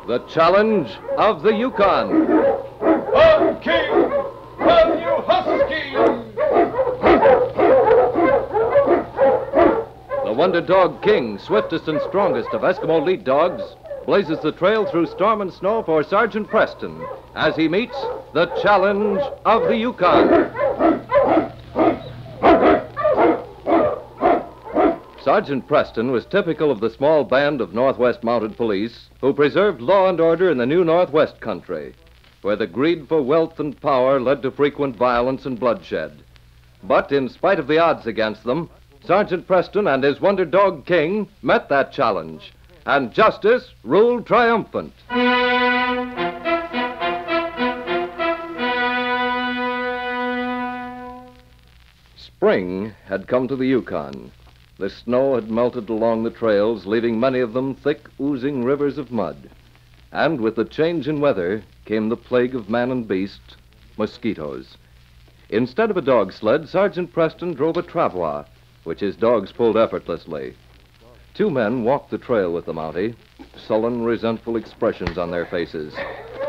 The Challenge of the Yukon. Up, King! Run, you husky! The Wonder Dog King, swiftest and strongest of Eskimo lead dogs, blazes the trail through storm and snow for Sergeant Preston as he meets the Challenge of the Yukon. Sergeant Preston was typical of the small band of Northwest Mounted Police who preserved law and order in the new Northwest country, where the greed for wealth and power led to frequent violence and bloodshed. But in spite of the odds against them, Sergeant Preston and his Wonder Dog King met that challenge, and justice ruled triumphant. Spring had come to the Yukon. The snow had melted along the trails, leaving many of them thick, oozing rivers of mud. And with the change in weather came the plague of man and beast, mosquitoes. Instead of a dog sled, Sergeant Preston drove a travois, which his dogs pulled effortlessly. Two men walked the trail with the Mountie, sullen, resentful expressions on their faces.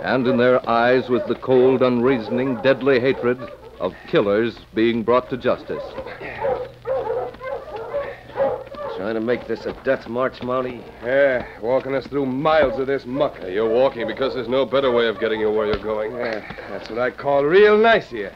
And in their eyes was the cold, unreasoning, deadly hatred of killers being brought to justice. Trying to make this a death march, Mountie? Yeah, walking us through miles of this muck. You're walking because there's no better way of getting you where you're going. Yeah, that's what I call real nice of you.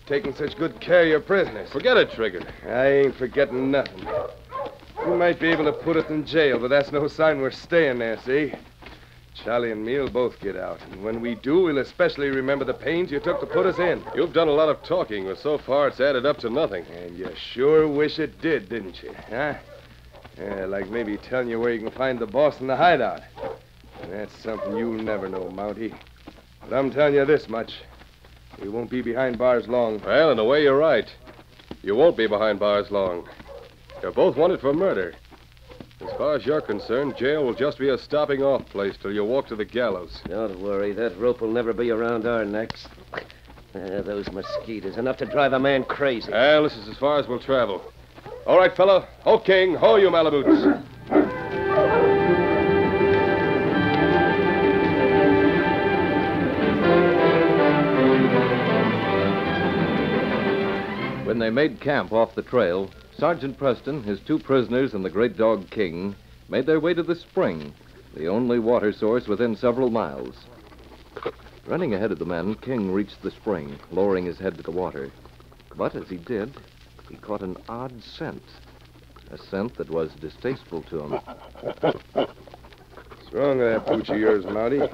Taking such good care of your prisoners. Forget it, Trigger. I ain't forgetting nothing. You might be able to put us in jail, but that's no sign we're staying there, see? Charlie and me'll both get out. And when we do, we'll especially remember the pains you took to put us in. You've done a lot of talking, but so far it's added up to nothing. And you sure wish it did, didn't you? Huh? Yeah, like maybe telling you where you can find the boss in the hideout. That's something you'll never know, Mountie. But I'm telling you this much. We won't be behind bars long. Well, in a way, you're right. You won't be behind bars long. You're both wanted for murder. As far as you're concerned, jail will just be a stopping-off place till you walk to the gallows. Don't worry. That rope will never be around our necks. Those mosquitoes, enough to drive a man crazy. Well, this is as far as we'll travel. All right, fella. Ho, King. Ho, you Malaboots. When they made camp off the trail, Sergeant Preston, his two prisoners, and the great dog King made their way to the spring, the only water source within several miles. Running ahead of the men, King reached the spring, lowering his head to the water. But as he did, he caught an odd scent, a scent that was distasteful to him. What's wrong with that pooch of yours, Mountie?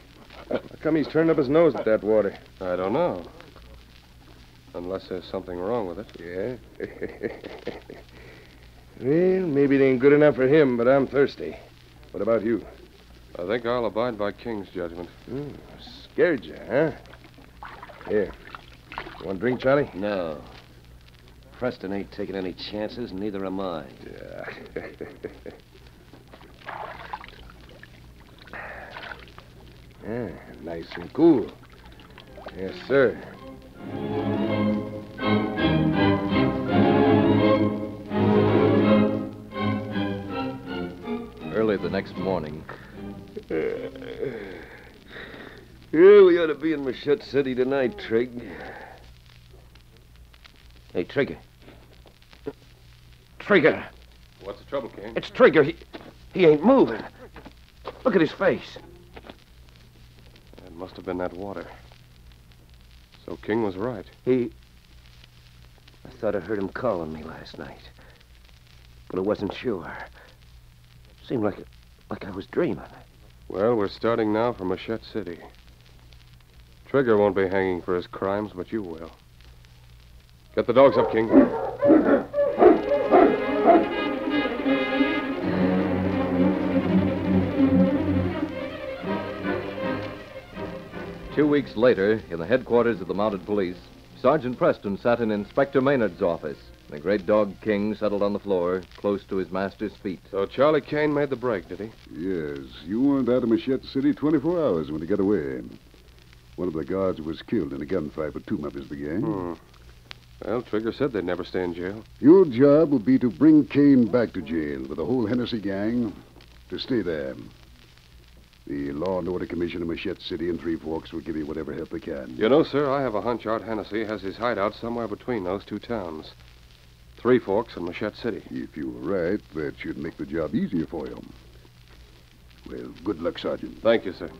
How come he's turned up his nose at that water? I don't know. Unless there's something wrong with it. Yeah? Well, maybe it ain't good enough for him, but I'm thirsty. What about you? I think I'll abide by King's judgment. Scared you, huh? Here. You want a drink, Charlie? No. Preston ain't taking any chances, and neither am I. Yeah, nice and cool. Yes, sir. Early the next morning. Yeah, we ought to be in Machette City tonight, Trig. Hey, Trigger. Trigger. What's the trouble, King? It's Trigger. He ain't moving. Look at his face. It must have been that water. So King was right. I thought I heard him calling me last night. But I wasn't sure. Seemed like I was dreaming. Well, we're starting now for Machette City. Trigger won't be hanging for his crimes, but you will. Get the dogs up, King. 2 weeks later, in the headquarters of the Mounted Police, Sergeant Preston sat in Inspector Maynard's office. The great dog King settled on the floor, close to his master's feet. So Charlie Kane made the break, did he? Yes. You weren't out of Machette City 24 hours when he got away. One of the guards was killed in a gunfight with two members of the gang. Well, Trigger said they'd never stay in jail. Your job will be to bring Kane back to jail with the whole Hennessy gang to stay there. The Law and Order Commission of Machete City and Three Forks will give you whatever help they can. You know, sir, I have a hunch Art Hennessy has his hideout somewhere between those two towns. Three Forks and Machete City. If you were right, that should make the job easier for you. Well, good luck, Sergeant. Thank you, sir.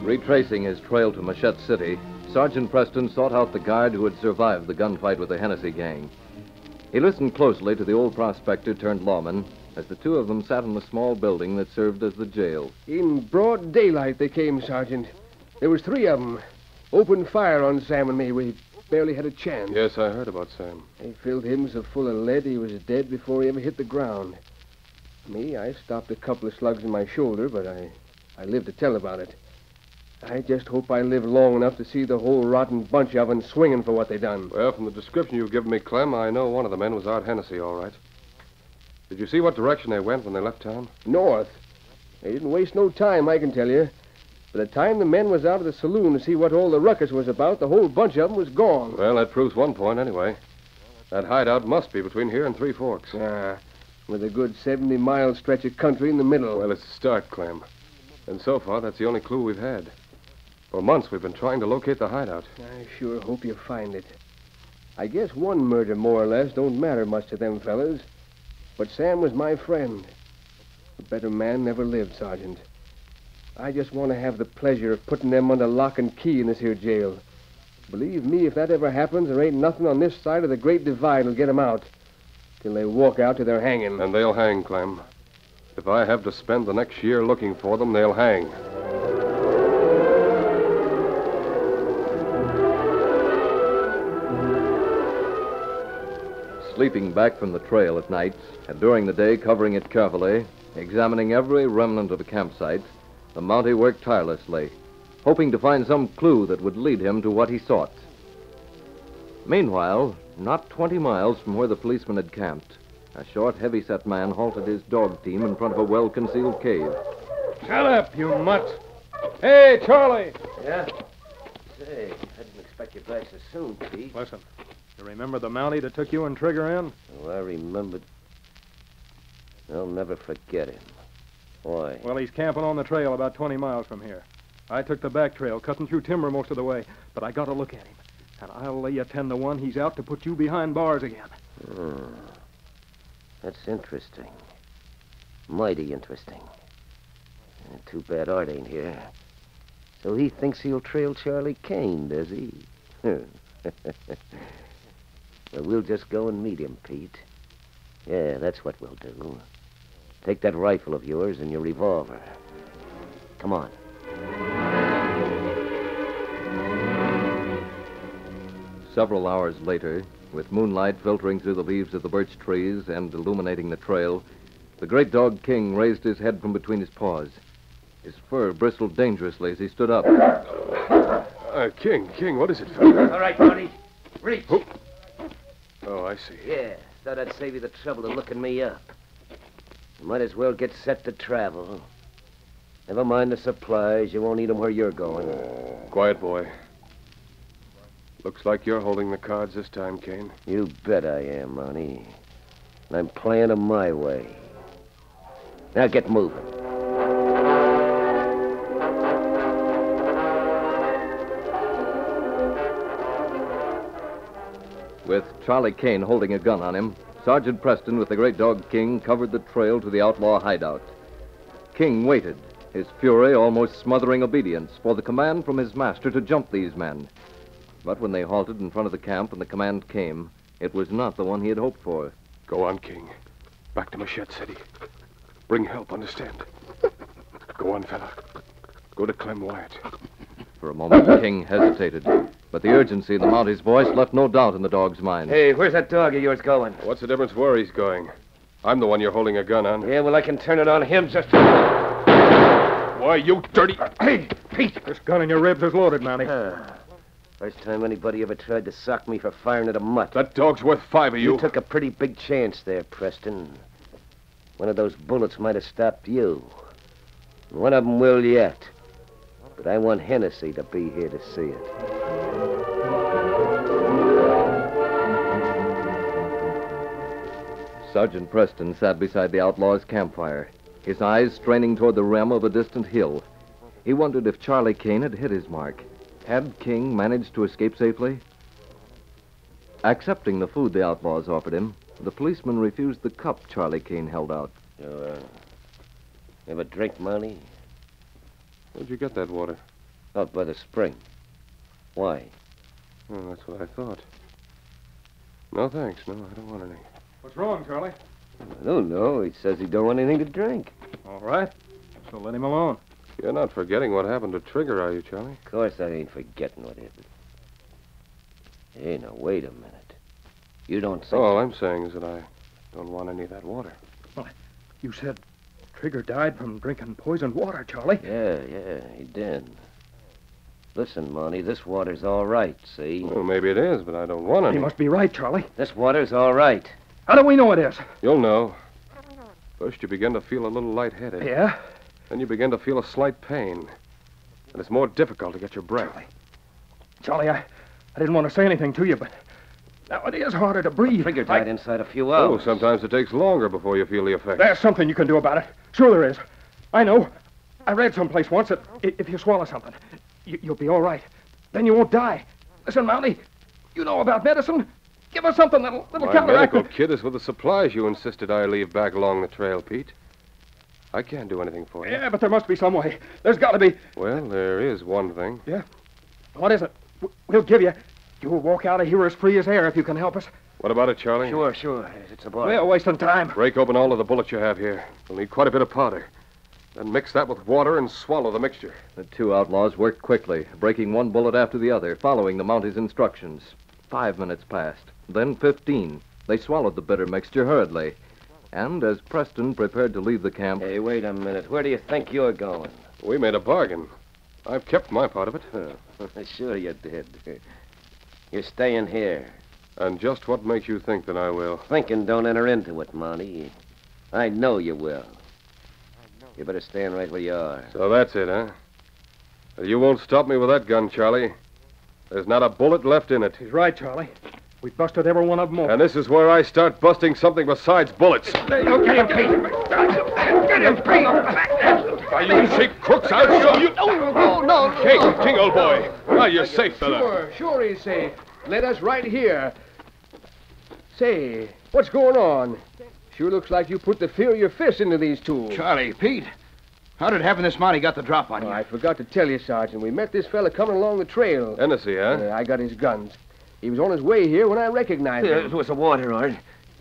Retracing his trail to Machete City, Sergeant Preston sought out the guard who had survived the gunfight with the Hennessy gang. He listened closely to the old prospector turned lawman as the two of them sat in the small building that served as the jail. In broad daylight they came, Sergeant. There was 3 of them. Opened fire on Sam and me. We barely had a chance. Yes, I heard about Sam. They filled him so full of lead he was dead before he ever hit the ground. Me, I stopped a couple of slugs in my shoulder, but I lived to tell about it. I just hope I live long enough to see the whole rotten bunch of them swinging for what they done. Well, from the description you've given me, Clem, I know one of the men was Art Hennessy, all right. Did you see what direction they went when they left town? North. They didn't waste no time, I can tell you. By the time the men was out of the saloon to see what all the ruckus was about, the whole bunch of them was gone. Well, that proves one point, anyway. That hideout must be between here and Three Forks. With a good 70-mile stretch of country in the middle. Well, it's a start, Clem. And so far, that's the only clue we've had. For months, we've been trying to locate the hideout. I sure hope you find it. I guess one murder, more or less, don't matter much to them fellas. But Sam was my friend. A better man never lived, Sergeant. I just want to have the pleasure of putting them under lock and key in this here jail. Believe me, if that ever happens, there ain't nothing on this side of the Great Divide will get them out. Till they walk out to their hanging. And they'll hang, Clem. If I have to spend the next year looking for them, they'll hang. Sleeping back from the trail at night, and during the day covering it carefully, examining every remnant of a campsite, the Mountie worked tirelessly, hoping to find some clue that would lead him to what he sought. Meanwhile, not 20 miles from where the policeman had camped, a short, heavy-set man halted his dog team in front of a well-concealed cave. Shut up, you mutt. Hey, Charlie. Yeah? Say, I didn't expect you back so soon, Pete. Listen, you remember the Mountie that took you and Trigger in? Oh, I remembered. I'll never forget him. Why? Well, he's camping on the trail about 20 miles from here. I took the back trail, cutting through timber most of the way, but I got to look at him. And I'll lay you 10 to 1 he's out to put you behind bars again. That's interesting. Mighty interesting. Too bad Art ain't here. So he thinks he'll trail Charlie Kane, does he? Well, we'll just go and meet him, Pete. Yeah, that's what we'll do. Take that rifle of yours and your revolver. Come on. Several hours later, with moonlight filtering through the leaves of the birch trees and illuminating the trail, the great dog King raised his head from between his paws. His fur bristled dangerously as he stood up. King, what is it, fella? All right, Marty. Reach. Oh, I see. Yeah, thought I'd save you the trouble of looking me up. You might as well get set to travel. Never mind the supplies. You won't need them where you're going. Quiet, boy. Looks like you're holding the cards this time, Kane. You bet I am, Ronnie. And I'm playing them my way. Now get moving. With Charlie Kane holding a gun on him, Sergeant Preston with the great dog King covered the trail to the outlaw hideout. King waited, his fury almost smothering obedience, for the command from his master to jump these men. But when they halted in front of the camp and the command came, it was not the one he had hoped for. Go on, King. Back to Machete City. Bring help, understand? Go on, fella. Go to Clem Wyatt. For a moment, King hesitated, but the urgency in the Mountie's voice left no doubt in the dog's mind. Hey, where's that dog of yours going? What's the difference where he's going? I'm the one you're holding a gun on. Yeah, well, I can turn it on him just... Why, you dirty... Hey, Pete! This gun in your ribs is loaded, Mountie. First time anybody ever tried to sock me for firing at a mutt. That dog's worth 5 of you. You took a pretty big chance there, Preston. One of those bullets might have stopped you. One of them will yet. But I want Hennessy to be here to see it. Sergeant Preston sat beside the outlaw's campfire, his eyes straining toward the rim of a distant hill. He wondered if Charlie Kane had hit his mark. Had King managed to escape safely? Accepting the food the outlaws offered him, the policeman refused the cup Charlie Kane held out. You ever drink, Monty? Where'd you get that water? Out by the spring. Why? Oh, that's what I thought. No, thanks. No, I don't want any. What's wrong, Charlie? I don't know. He says he don't want anything to drink. All right. So let him alone. You're not forgetting what happened to Trigger, are you, Charlie? Of course I ain't forgetting what happened. Hey, now, wait a minute. You don't think... All I'm saying is that I don't want any of that water. Well, you said Trigger died from drinking poisoned water, Charlie. Yeah, he did. Listen, Monty, this water's all right, see? Well, maybe it is, but I don't want any. You must be right, Charlie. This water's all right. How do we know it is? You'll know. First, you begin to feel a little lightheaded. Yeah? Then you begin to feel a slight pain. And it's more difficult to get your breath. Charlie, I didn't want to say anything to you, but now it is harder to breathe. Trigger died inside a few Oh, hours. sometimes it takes longer before you feel the effects. There's something you can do about it. Sure there is. I know. I read someplace once that if you swallow something, you'll be all right. Then you won't die. Listen, Mountie, you know about medicine. Give us something that'll My counteract medical it. kit is with the supplies you insisted I leave back along the trail, Pete. I can't do anything for you. Yeah, but there must be some way. There's got to be. Well, there is one thing. Yeah? What is it? We'll give you. You'll walk out of here as free as air if you can help us. What about it, Charlie? Sure. It's a boy. We're wasting time. Break open all of the bullets you have here. We'll need quite a bit of powder. Then mix that with water and swallow the mixture. The two outlaws worked quickly, breaking one bullet after the other, following the Mountie's instructions. 5 minutes passed, then 15. They swallowed the bitter mixture hurriedly. And as Preston prepared to leave the camp... Hey, wait a minute. Where do you think you're going? We made a bargain. I've kept my part of it. Sure you did. You're staying here. And just what makes you think that I will? Thinking don't enter into it, Monty. I know you will. You better stand right where you are. So that's it, huh? Well, you won't stop me with that gun, Charlie. There's not a bullet left in it. He's right, Charlie. We busted every one of them open. And this is where I start busting something besides bullets. Get him, Pete. Get him, Pete. Are you cheap crooks? I'll show you. No. King, old boy. Now you're safe, fella. Sure he's safe. Let us right here. Say, what's going on? Sure looks like you put the fear of your fist into these tools. Charlie, Pete, how did it happen this Monty got the drop on you? I forgot to tell you, Sergeant. We met this fella coming along the trail. Hennessy, huh? I got his guns. He was on his way here when I recognized him. It was the water, Art.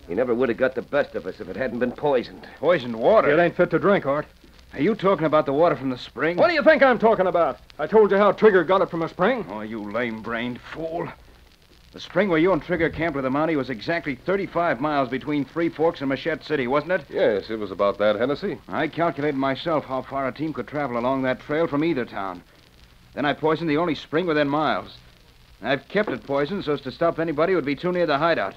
He never would have got the best of us if it hadn't been poisoned. Poisoned water? It ain't fit to drink, Art. Are you talking about the water from the spring? What do you think I'm talking about? I told you how Trigger got it from a spring. Oh, you lame-brained fool. The spring where you and Trigger camped with the Mountie was exactly 35 miles between Three Forks and Machette City, wasn't it? Yes, it was about that, Hennessy. I calculated myself how far a team could travel along that trail from either town. Then I poisoned the only spring within miles. I've kept it poisoned so as to stop anybody who would be too near the hideout.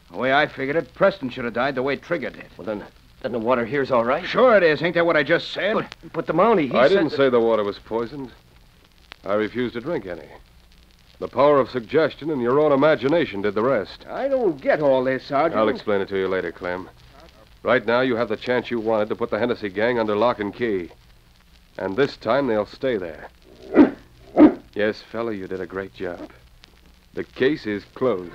The way I figured it, Preston should have died the way Trigger did. Well, then the water here's all right? Sure it is. Ain't that what I just said? But the Mountie, he I said didn't say the water was poisoned. I refused to drink any. The power of suggestion and your own imagination did the rest. I don't get all this, Sergeant. I'll explain it to you later, Clem. Right now, you have the chance you wanted to put the Hennessy gang under lock and key. And this time, they'll stay there. Yes, fella, you did a great job. The case is closed.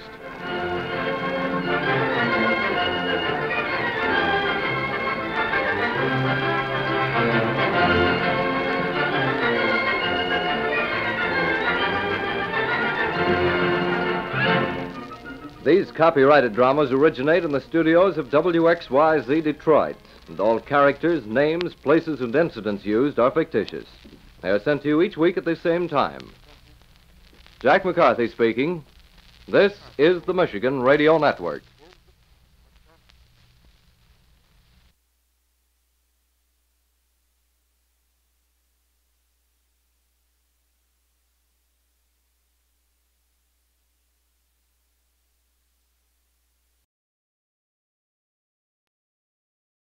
These copyrighted dramas originate in the studios of WXYZ Detroit, and all characters, names, places, and incidents used are fictitious. They are sent to you each week at the same time. Jack McCarthy speaking. This is the Michigan Radio Network.